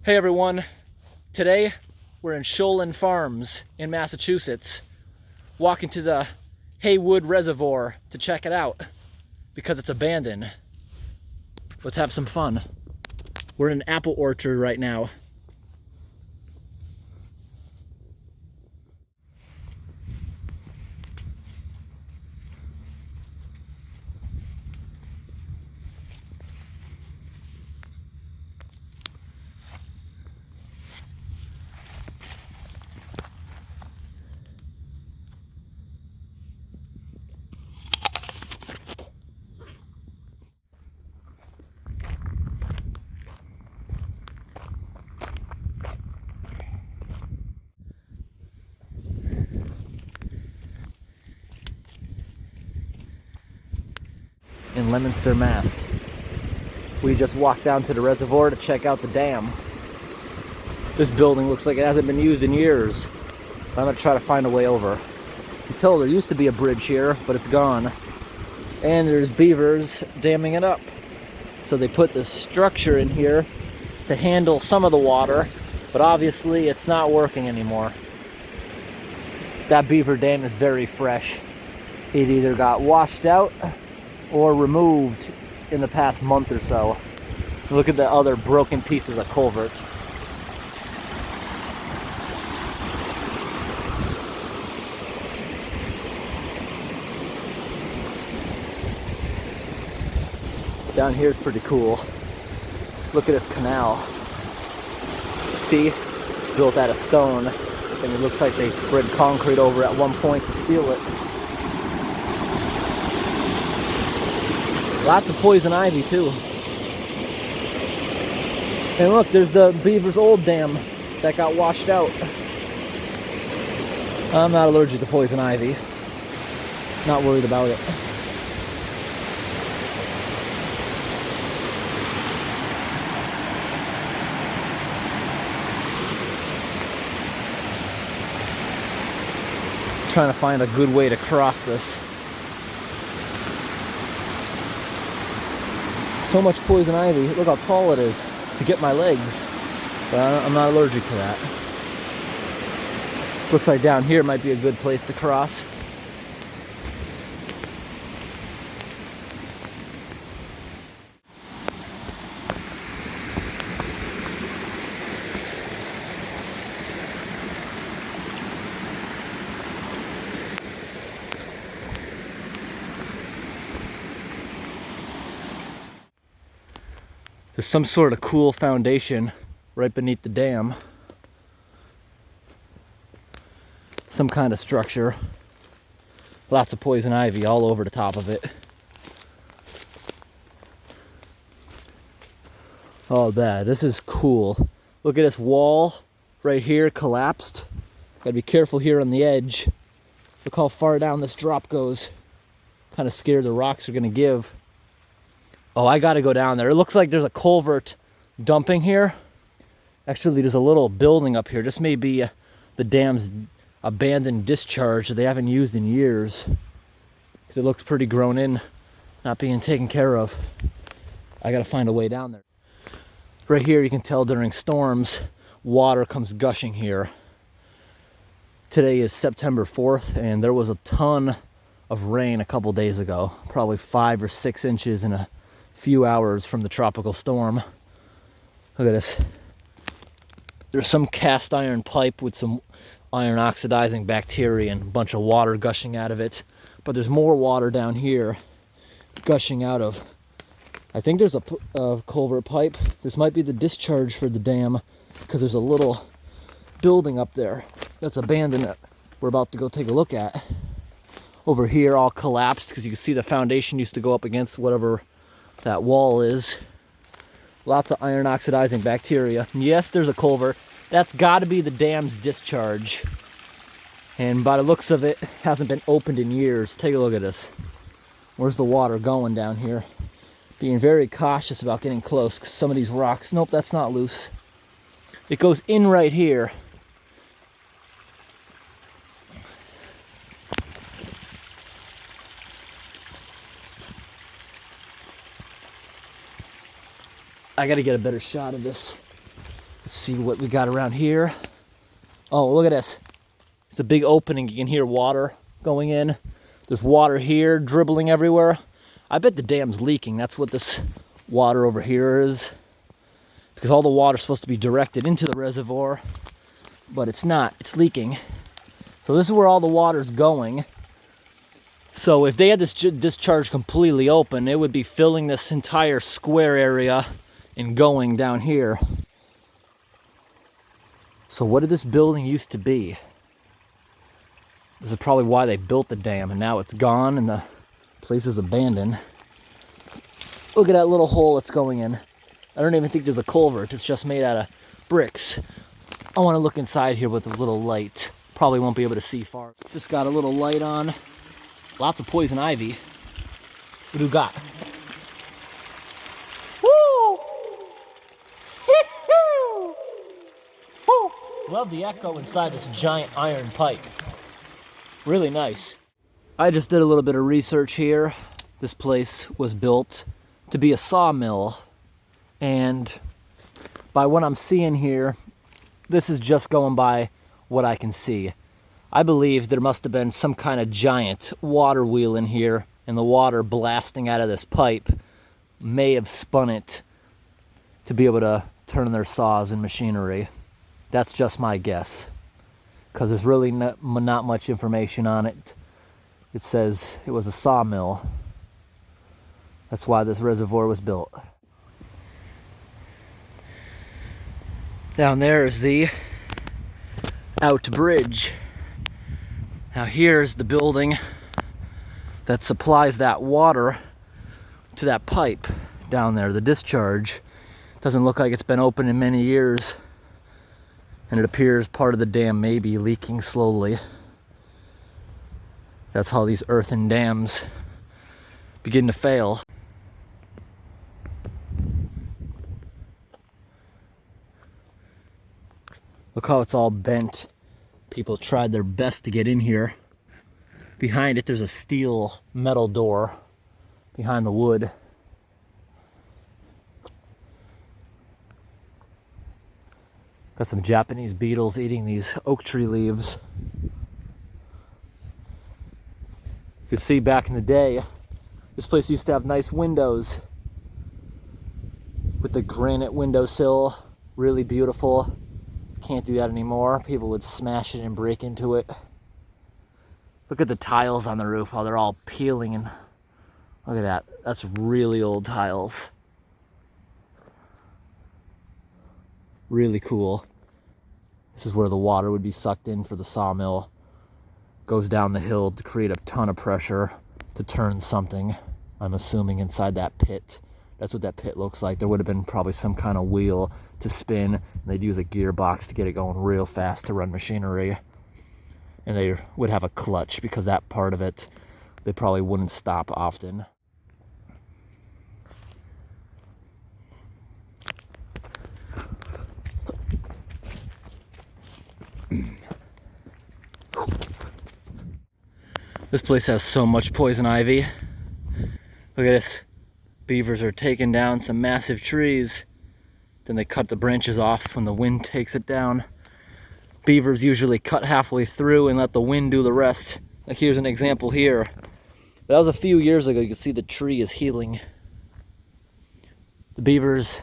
Hey everyone, today we're in Sholan Farms in Massachusetts, walking to the Haywood Reservoir to check it out because it's abandoned. Let's have some fun. We're in an apple orchard right now. In Leominster, Mass. We just walked down to the reservoir to check out the dam. This building looks like it hasn't been used in years. I'm gonna try to find a way over. You can tell there used to be a bridge here, but it's gone. And there's beavers damming it up. So they put this structure in here to handle some of the water, but obviously it's not working anymore. That beaver dam is very fresh. It either got washed out or removed in the past month or so. Look at the other broken pieces of culvert. Down here is pretty cool. Look at this canal. See, it's built out of stone, and it looks like they spread concrete over at one point to seal it. Lots of poison ivy too. And look, there's the Beaver's old dam that got washed out. I'm not allergic to poison ivy. Not worried about it. Trying to find a good way to cross this. So much poison ivy. Look how tall it is to get my legs. But I'm not allergic to that. Looks like down here might be a good place to cross. There's some sort of cool foundation right beneath the dam. Some kind of structure. Lots of poison ivy all over the top of it. Oh, this is cool. Look at this wall right here collapsed. Gotta be careful here on the edge. Look how far down this drop goes. Kind of scared the rocks are gonna give. Oh, I gotta go down there. It looks like there's a culvert dumping here. Actually, there's a little building up here. This may be the dam's abandoned discharge that they haven't used in years. Because it looks pretty grown in, not being taken care of. I gotta find a way down there. Right here, you can tell during storms, water comes gushing here. Today is September 4th, and there was a ton of rain a couple days ago. Probably 5 or 6 inches in a few hours from the tropical storm. Look at this. There's some cast iron pipe with some iron oxidizing bacteria and a bunch of water gushing out of it. But there's more water down here gushing out of. I think there's a culvert pipe. This might be the discharge for the dam because there's a little building up there that's abandoned that we're about to go take a look at. Over here all collapsed because you can see the foundation used to go up against whatever that wall is. Lots of iron oxidizing bacteria. And yes, there's a culvert. That's got to be the dam's discharge. And by the looks of it, hasn't been opened in years. Take a look at this. Where's the water going down here? Being very cautious about getting close because some of these rocks, nope, that's not loose. It goes in right here. I gotta get a better shot of this. Let's see what we got around here. Oh, look at this. It's a big opening. You can hear water going in. There's water here dribbling everywhere. I bet the dam's leaking. That's what this water over here is. Because all the water's supposed to be directed into the reservoir, but it's not. It's leaking. So this is where all the water's going. So if they had this discharge completely open, it would be filling this entire square area and going down here. So what did this building used to be? This is probably why they built the dam, and now it's gone and the place is abandoned. Look at that little hole it's going in. I don't even think there's a culvert. It's just made out of bricks. I want to look inside here with a little light. Probably won't be able to see far. Just got a little light on. Lots of poison ivy. What do we got? Woo! Woo! Love the echo inside this giant iron pipe. Really nice. I just did a little bit of research here. This place was built to be a sawmill. And by what I'm seeing here, this is just going by what I can see. I believe there must have been some kind of giant water wheel in here, and the water blasting out of this pipe may have spun it to be able to turn their saws and machinery. That's just my guess, because there's really not much information on it. It says it was a sawmill. That's why this reservoir was built. Down there is the out bridge. Now here's the building that supplies that water to that pipe down there, the discharge. Doesn't look like it's been open in many years, and it appears part of the dam may be leaking slowly. That's how these earthen dams begin to fail. Look how it's all bent. People tried their best to get in here. Behind it, there's a steel metal door behind the wood. Got some Japanese beetles eating these oak tree leaves. You can see back in the day, this place used to have nice windows with the granite windowsill, really beautiful. Can't do that anymore. People would smash it and break into it. Look at the tiles on the roof, how they're all peeling, and look at that. That's really old tiles. Really cool. This is where the water would be sucked in for the sawmill. Goes down the hill to create a ton of pressure to turn something, I'm assuming, inside that pit. That's what that pit looks like. There would have been probably some kind of wheel to spin, and they'd use a gearbox to get it going real fast to run machinery. And they would have a clutch, because that part of it, they probably wouldn't stop often. This place has so much poison ivy. Look at this. Beavers are taking down some massive trees. Then they cut the branches off when the wind takes it down. Beavers usually cut halfway through and let the wind do the rest. Like here's an example here. That was a few years ago. You can see the tree is healing. The beavers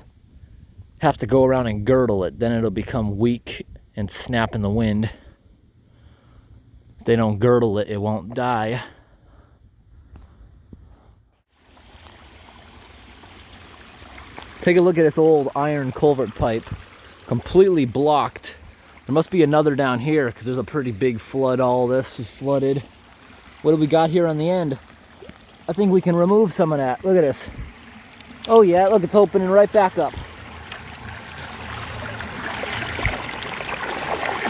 have to go around and girdle it. Then it'll become weak and snap in the wind. If they don't girdle it, it won't die. Take a look at this old iron culvert pipe, completely blocked. There must be another down here, because there's a pretty big flood. All this is flooded. What do we got here on the end? I think we can remove some of that. Look at this. Oh yeah, look, it's opening right back up.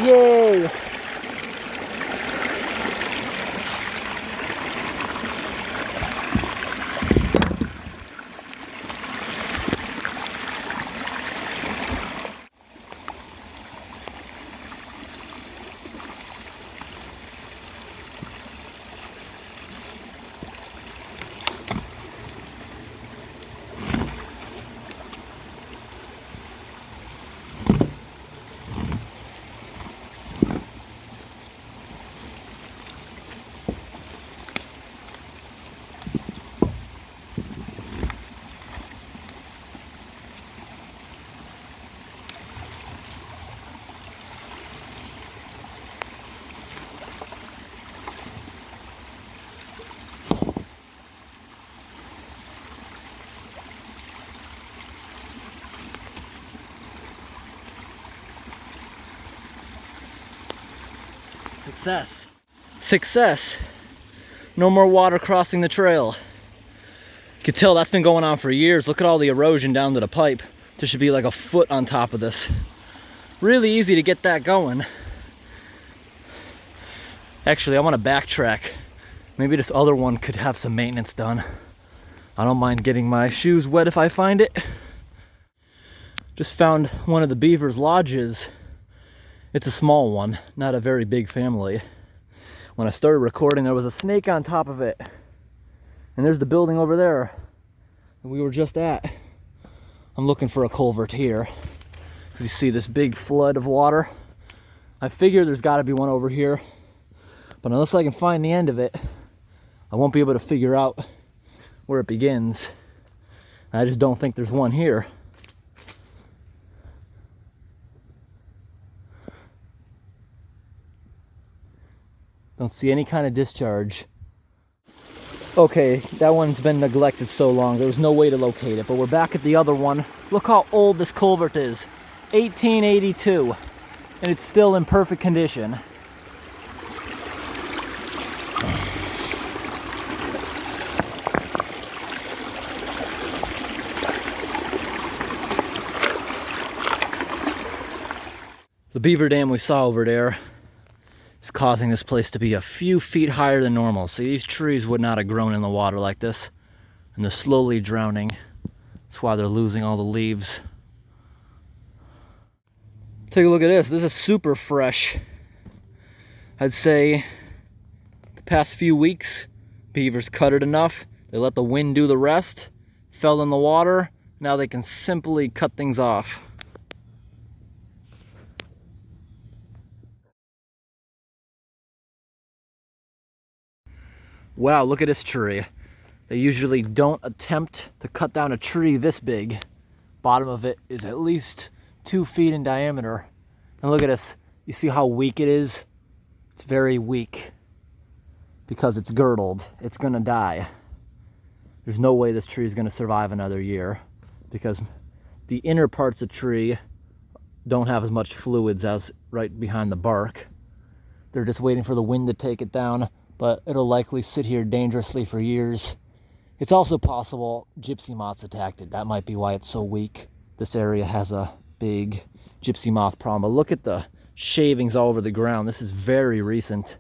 Yay! Success. Success. No more water crossing the trail. You can tell that's been going on for years. Look at all the erosion down to the pipe. There should be like a foot on top of this. Really easy to get that going. Actually, I want to backtrack. Maybe this other one could have some maintenance done. I don't mind getting my shoes wet if I find it. Just found one of the Beaver's lodges. It's a small one, not a very big family. When I started recording, there was a snake on top of it. And there's the building over there that we were just at. I'm looking for a culvert here. You see this big flood of water. I figure there's got to be one over here. But unless I can find the end of it, I won't be able to figure out where it begins. I just don't think there's one here. Don't see any kind of discharge. Okay, that one's been neglected so long, there was no way to locate it, but we're back at the other one. Look how old this culvert is. 1882, and it's still in perfect condition. The beaver dam we saw over there is causing this place to be a few feet higher than normal. See, these trees would not have grown in the water like this, and they're slowly drowning. That's why they're losing all the leaves. Take a look at this. This is super fresh. I'd say the past few weeks, beavers cut it enough. They let the wind do the rest, fell in the water. Now they can simply cut things off. Wow, look at this tree. They usually don't attempt to cut down a tree this big. Bottom of it is at least 2 feet in diameter. And look at this. You see how weak it is? It's very weak because it's girdled. It's gonna die. There's no way this tree is gonna survive another year because the inner parts of the tree don't have as much fluids as right behind the bark. They're just waiting for the wind to take it down, but it'll likely sit here dangerously for years. It's also possible gypsy moths attacked it. That might be why it's so weak. This area has a big gypsy moth problem. But look at the shavings all over the ground. This is very recent.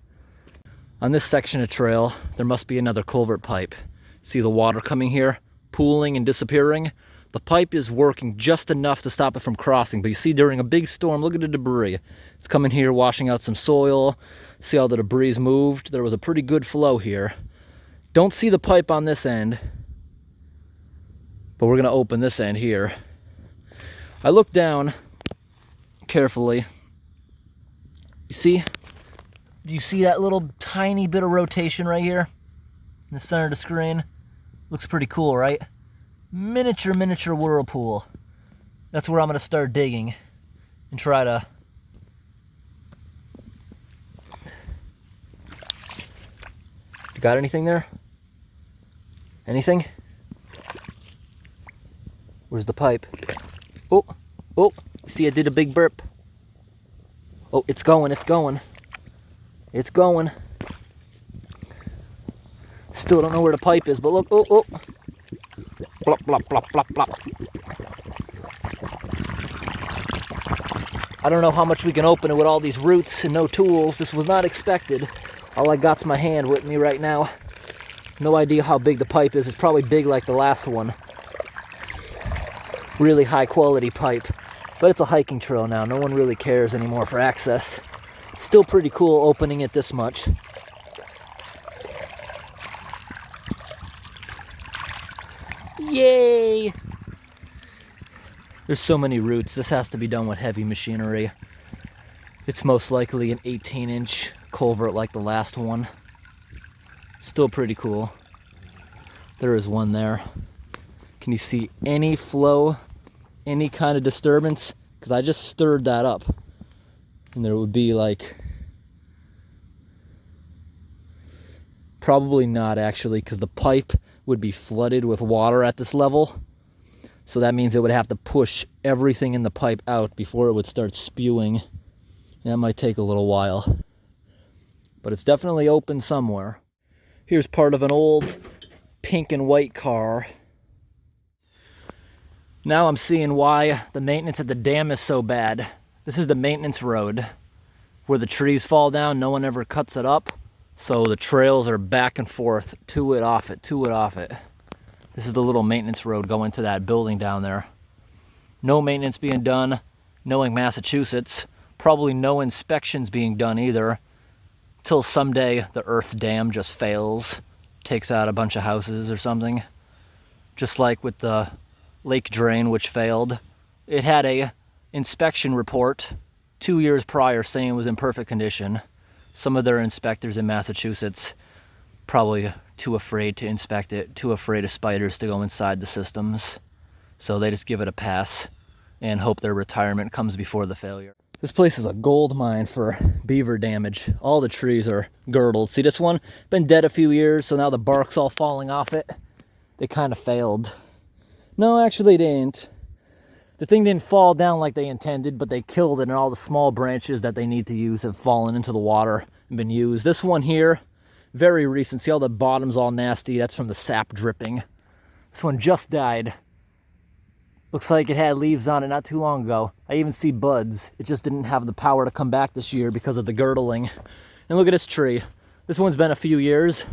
On this section of trail, there must be another culvert pipe. See the water coming here, pooling and disappearing? The pipe is working just enough to stop it from crossing. But you see during a big storm, look at the debris. It's coming here, washing out some soil. See how the debris moved? There was a pretty good flow here. Don't see the pipe on this end, but we're gonna open this end here. I looked down carefully. You see? Do you see that little tiny bit of rotation right here in the center of the screen? Looks pretty cool, right? Miniature whirlpool. That's where I'm gonna start digging and try to got anything there? Anything? Where's the pipe? Oh, oh, see I did a big burp. Oh, it's going, it's going. It's going. Still don't know where the pipe is, but look, oh, oh. Plop, plop, plop, plop, plop. I don't know how much we can open it with all these roots and no tools. This was not expected. All I got's my hand with me right now. No idea how big the pipe is. It's probably big like the last one. Really high quality pipe. But it's a hiking trail now. No one really cares anymore for access. Still pretty cool opening it this much. Yay! There's so many roots. This has to be done with heavy machinery. It's most likely an 18-inch culvert like the last one. Still pretty cool. There is one there. Can you see any flow, any kind of disturbance? Because I just stirred that up. And there would be like... Probably not actually, because the pipe would be flooded with water at this level. So that means it would have to push everything in the pipe out before it would start spewing. And that might take a little while. but it's definitely open somewhere. Here's part of an old pink and white car. Now I'm seeing why the maintenance at the dam is so bad. This is the maintenance road where the trees fall down. No one ever cuts it up, so the trails are back and forth, to it, off it, to it, off it. This is the little maintenance road going to that building down there. No maintenance being done, knowing Massachusetts. Probably no inspections being done either, till someday the earth dam just fails, takes out a bunch of houses or something. Just like with the lake drain, which failed. It had a inspection report 2 years prior saying it was in perfect condition. Some of their inspectors in Massachusetts probably too afraid to inspect it, too afraid of spiders to go inside the systems. So they just give it a pass and hope their retirement comes before the failure. This place is a gold mine for beaver damage. All the trees are girdled. See this one? Been dead a few years, so now the bark's all falling off it. They kind of failed. No, actually they didn't. The thing didn't fall down like they intended, but they killed it, and all the small branches that they need to use have fallen into the water and been used. This one here, very recent. See how the bottom's all nasty? That's from the sap dripping. This one just died. Looks like it had leaves on it not too long ago. I even see buds. It just didn't have the power to come back this year because of the girdling. And look at this tree. This one's been a few years.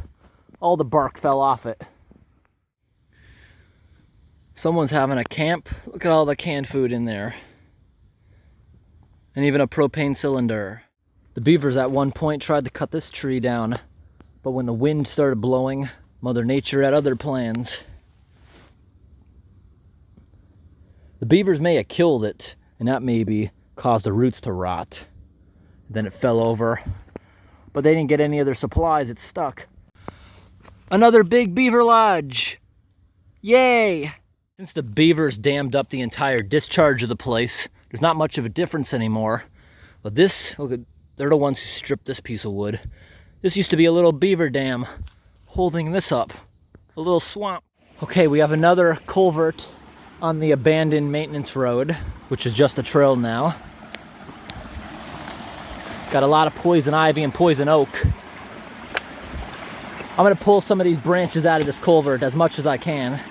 All the bark fell off it. Someone's having a camp. Look at all the canned food in there. And even a propane cylinder. The beavers at one point tried to cut this tree down, but when the wind started blowing, Mother Nature had other plans. The beavers may have killed it, and that maybe caused the roots to rot. Then it fell over, but they didn't get any other supplies. It stuck. Another big beaver lodge. Yay! Since the beavers dammed up the entire discharge of the place, there's not much of a difference anymore. But this, look at, they're the ones who stripped this piece of wood. This used to be a little beaver dam holding this up, a little swamp. Okay, we have another culvert on the abandoned maintenance road, which is just a trail now. Got a lot of poison ivy and poison oak. I'm gonna pull some of these branches out of this culvert as much as I can.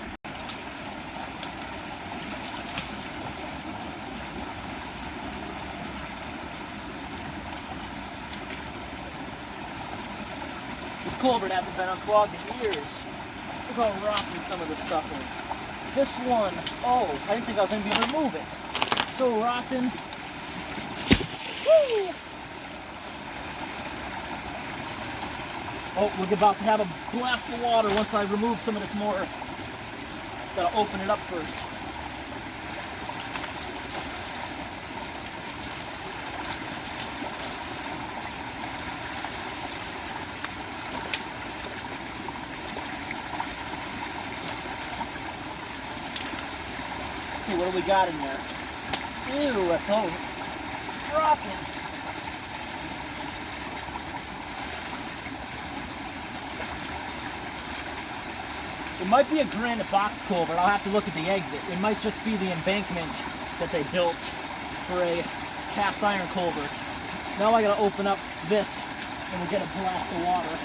This culvert hasn't been unclogged in years. Look how rotten some of this stuff is. This one, oh, I didn't think I was going to be able to move it. It's so rotten. Woo! Oh, we're about to have a blast of water once I remove some of this mortar. Gotta open it up first. Okay, what do we got in there? Ew, that's all rotten. It might be a granite box culvert. I'll have to look at the exit. It might just be the embankment that they built for a cast iron culvert. Now I gotta open up this and we'll get a blast of water.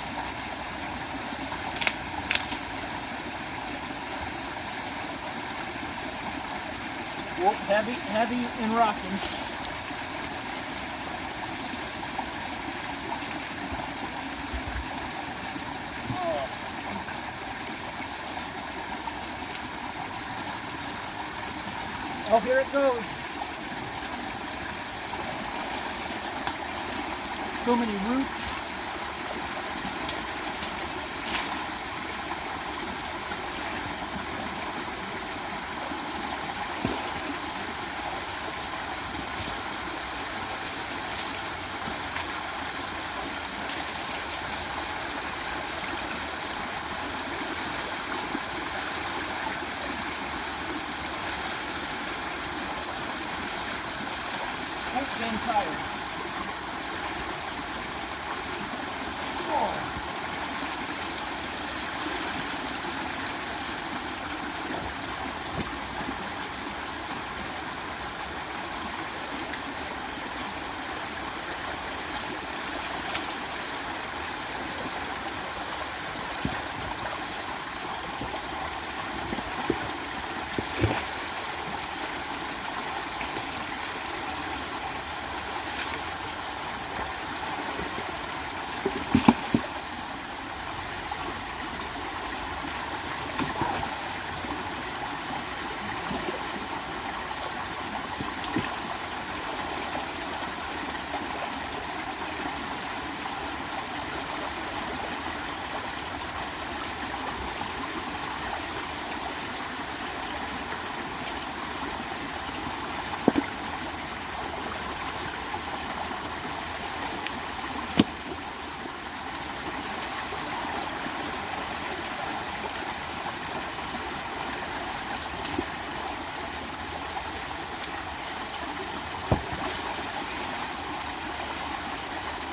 Whoa, heavy and rocking. Oh, here it goes. So many roots. Getting tired. Oh.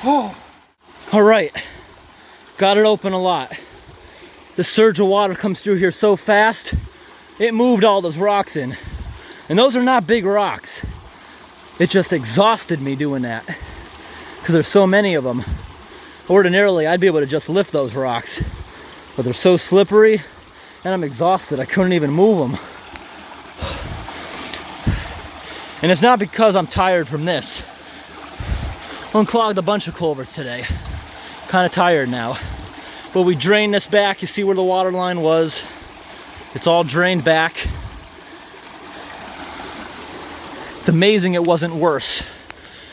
Oh. All right, got it open a lot. The surge of water comes through here so fast, it moved all those rocks in. And those are not big rocks. It just exhausted me doing that because there's so many of them. Ordinarily, I'd be able to just lift those rocks, but they're so slippery and I'm exhausted. I couldn't even move them. And it's not because I'm tired from this. Unclogged a bunch of culverts today. Kind of tired now. But we drained this back. You see where the water line was. It's all drained back. It's amazing it wasn't worse.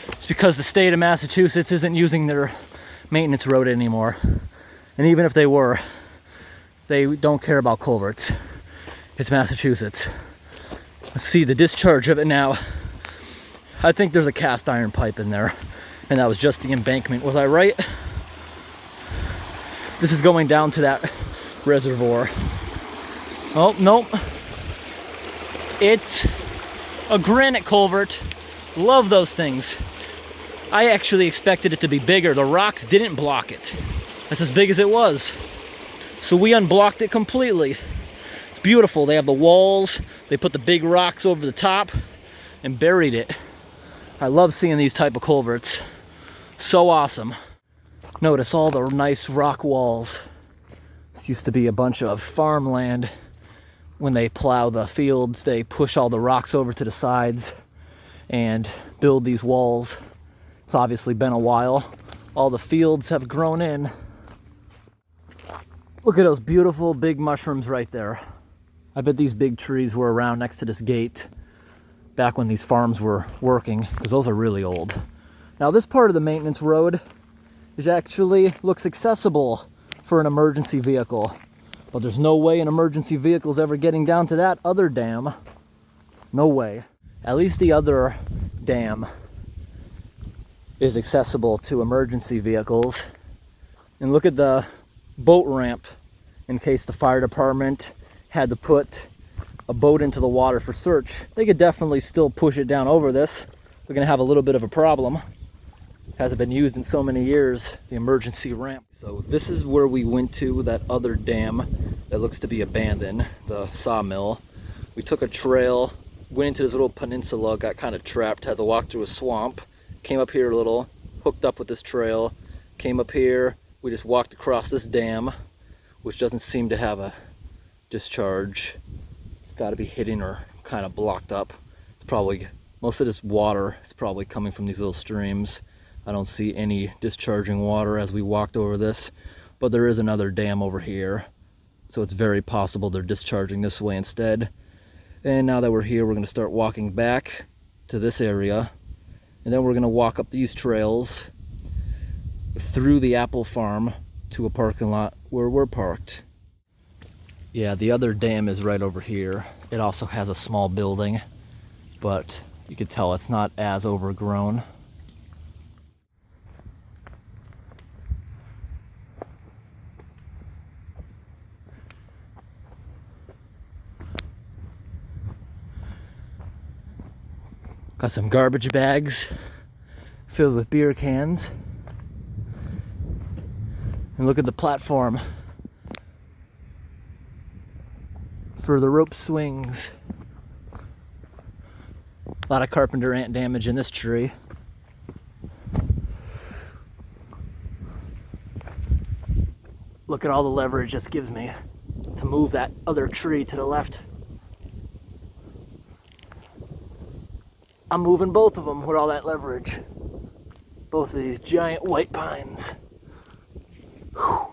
It's because the state of Massachusetts isn't using their maintenance road anymore. And even if they were, they don't care about culverts. It's Massachusetts. Let's see the discharge of it now. I think there's a cast iron pipe in there, and that was just the embankment. Was I right? This is going down to that reservoir. Oh, nope. It's a granite culvert. Love those things. I actually expected it to be bigger. The rocks didn't block it. That's as big as it was. So we unblocked it completely. It's beautiful. They have the walls. They put the big rocks over the top and buried it. I love seeing these type of culverts. So awesome. Notice all the nice rock walls. This used to be a bunch of farmland. When they plow the fields, they push all the rocks over to the sides and build these walls. It's obviously been a while. All the fields have grown in. Look at those beautiful big mushrooms right there. I bet these big trees were around next to this gate back when these farms were working, because those are really old. Now this part of the maintenance road actually looks accessible for an emergency vehicle, but there's no way an emergency vehicle is ever getting down to that other dam. No way. At least the other dam is accessible to emergency vehicles. And look at the boat ramp in case the fire department had to put a boat into the water for search. They could definitely still push it down over this. We're gonna have a little bit of a problem. Hasn't been used in so many years, the emergency ramp. So this is where we went to, that other dam that looks to be abandoned, the Sawmill. We took a trail, went into this little peninsula, got kind of trapped, had to walk through a swamp, came up here a little, hooked up with this trail, came up here, we just walked across this dam, which doesn't seem to have a discharge. It's got to be hidden or kind of blocked up. It's probably, most of this water is probably coming from these little streams. I don't see any discharging water as we walked over this, but there is another dam over here, so it's very possible they're discharging this way instead. And now that we're here, we're going to start walking back to this area, and then we're going to walk up these trails through the apple farm to a parking lot where we're parked. Yeah, the other dam is right over here. It also has a small building, but you can tell it's not as overgrown. Got some garbage bags filled with beer cans. And look at the platform for the rope swings. A lot of carpenter ant damage in this tree. Look at all the leverage this gives me to move that other tree to the left. I'm moving both of them with all that leverage. Both of these giant white pines. Whew.